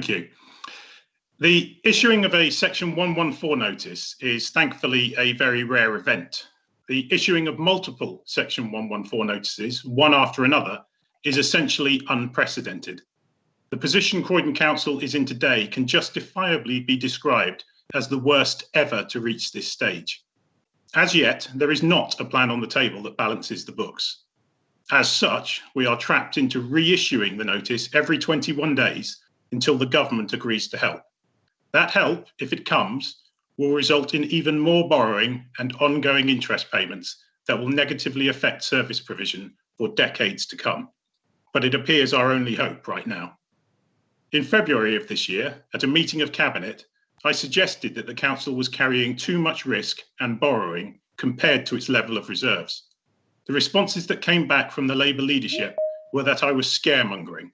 Thank you. The issuing of a Section 114 notice is thankfully a very rare event. The issuing of multiple Section 114 notices, one after another, is essentially unprecedented. The position Croydon Council is in today can justifiably be described as the worst ever to reach this stage. As yet, there is not a plan on the table that balances the books. As such, we are trapped into reissuing the notice every 21 days until the government agrees to help. That help, if it comes, will result in even more borrowing and ongoing interest payments that will negatively affect service provision for decades to come. But it appears our only hope right now. In February of this year, at a meeting of Cabinet, I suggested that the Council was carrying too much risk and borrowing compared to its level of reserves. The responses that came back from the Labour leadership were that I was scaremongering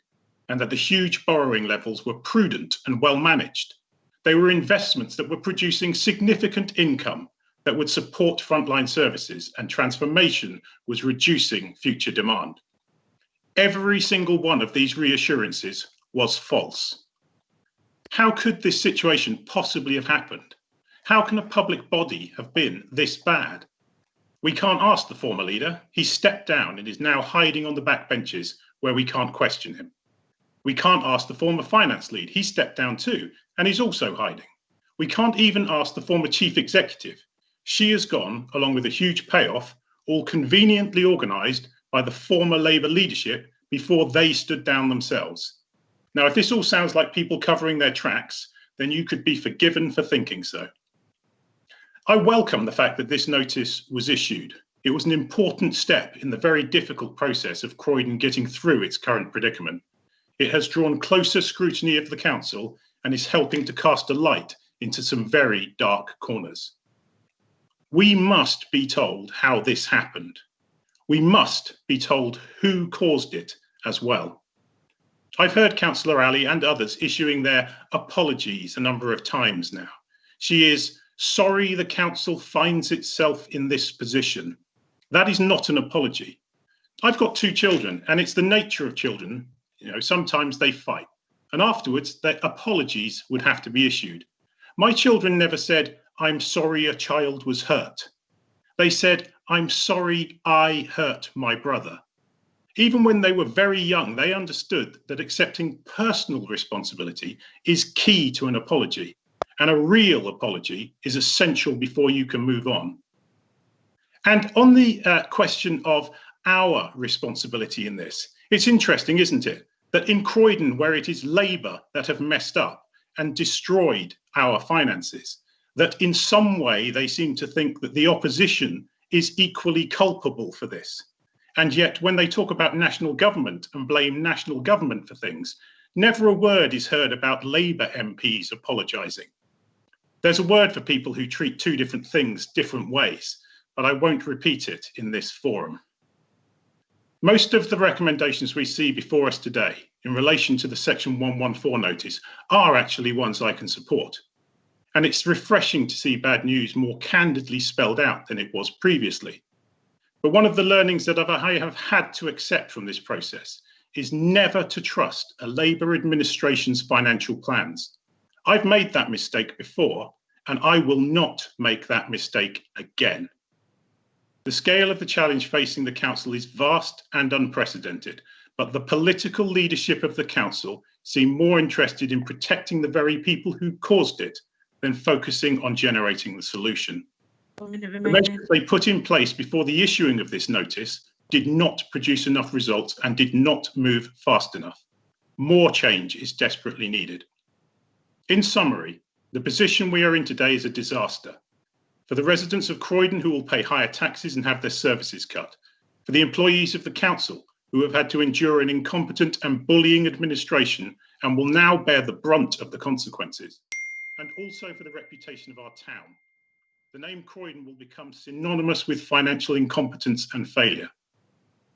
and that the huge borrowing levels were prudent and well managed. They were investments that were producing significant income that would support frontline services, and transformation was reducing future demand. Every single one of these reassurances was false. How could this situation possibly have happened? How can a public body have been this bad? We can't ask the former leader. He stepped down and is now hiding on the back benches where we can't question him. We can't ask the former finance lead. He stepped down too, and he's also hiding. We can't even ask the former chief executive. She has gone, along with a huge payoff, all conveniently organised by the former Labour leadership before they stood down themselves. Now, if this all sounds like people covering their tracks, then you could be forgiven for thinking so. I welcome the fact that this notice was issued. It was an important step in the very difficult process of Croydon getting through its current predicament. It has drawn closer scrutiny of the Council and is helping to cast a light into some very dark corners. We must be told how this happened. We must be told who caused it as well. I've heard Councillor Ali and others issuing their apologies a number of times now. She is sorry the Council finds itself in this position. That is not an apology. I've got 2 children, and it's the nature of children. Sometimes they fight, and afterwards their apologies would have to be issued. My children never said, "I'm sorry a child was hurt." They said, "I'm sorry I hurt my brother." Even when they were very young, they understood that accepting personal responsibility is key to an apology, and a real apology is essential before you can move on. And on the question of our responsibility in this, it's interesting, isn't it, that in Croydon, where it is Labour that have messed up and destroyed our finances, that in some way they seem to think that the opposition is equally culpable for this. And yet when they talk about national government and blame national government for things, never a word is heard about Labour MPs apologising. There's a word for people who treat 2 different things different ways, but I won't repeat it in this forum. Most of the recommendations we see before us today in relation to the Section 114 notice are actually ones I can support. And it's refreshing to see bad news more candidly spelled out than it was previously. But one of the learnings that I have had to accept from this process is never to trust a Labour administration's financial plans. I've made that mistake before, and I will not make that mistake again. The scale of the challenge facing the Council is vast and unprecedented, but the political leadership of the Council seem more interested in protecting the very people who caused it than focusing on generating the solution. The measures they put in place before the issuing of this notice did not produce enough results and did not move fast enough. More change is desperately needed. In summary, the position we are in today is a disaster. For the residents of Croydon who will pay higher taxes and have their services cut. For the employees of the Council who have had to endure an incompetent and bullying administration and will now bear the brunt of the consequences. And also for the reputation of our town. The name Croydon will become synonymous with financial incompetence and failure.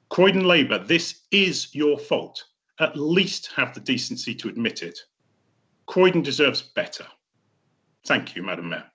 Croydon Labour, this is your fault. At least have the decency to admit it. Croydon deserves better. Thank you, Madam Mayor.